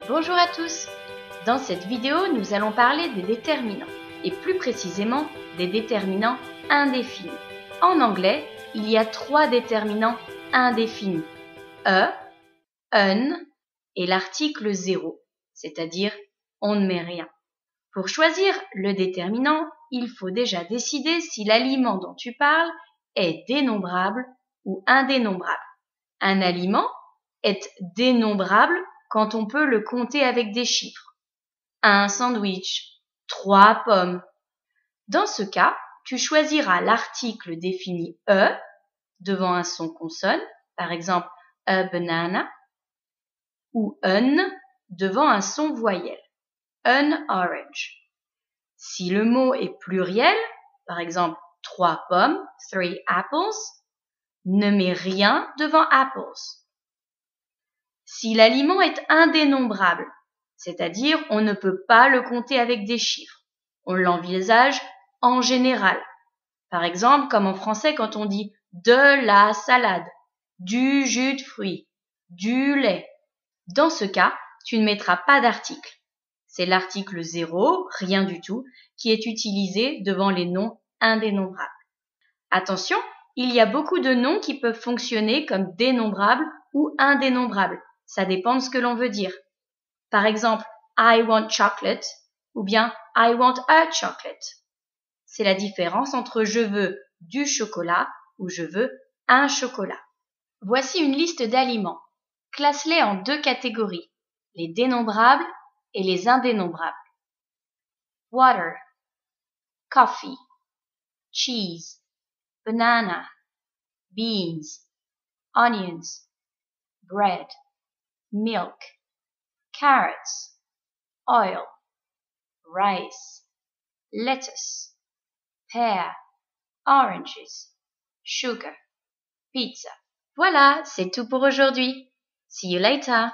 Bonjour à tous! Dans cette vidéo, nous allons parler des déterminants, et plus précisément des déterminants indéfinis. En anglais, il y a 3 déterminants indéfinis, un et l'article 0, c'est-à-dire on ne met rien. Pour choisir le déterminant, il faut déjà décider si l'aliment dont tu parles est dénombrable ou indénombrable. Un aliment est dénombrable quand on peut le compter avec des chiffres. Un sandwich, 3 pommes. Dans ce cas, tu choisiras l'article défini devant un son consonne, par exemple a banana, ou un devant un son voyelle, an orange. Si le mot est pluriel, par exemple 3 pommes, 3 apples, ne mets rien devant apples. Si l'aliment est indénombrable, c'est-à-dire on ne peut pas le compter avec des chiffres, on l'envisage en général. Par exemple, comme en français quand on dit de la salade, du jus de fruits, du lait. Dans ce cas, tu ne mettras pas d'article. C'est l'article 0, rien du tout, qui est utilisé devant les noms indénombrables. Attention, il y a beaucoup de noms qui peuvent fonctionner comme dénombrables ou indénombrables. Ça dépend de ce que l'on veut dire. Par exemple, I want chocolate ou bien I want a chocolate. C'est la différence entre je veux du chocolat ou je veux un chocolat. Voici une liste d'aliments. Classe-les en 2 catégories, les dénombrables et les indénombrables. Water, coffee, cheese, banana, beans, onions, bread, milk, carrots, oil, rice, lettuce, pear, oranges, sugar, pizza. Voilà, c'est tout pour aujourd'hui. See you later!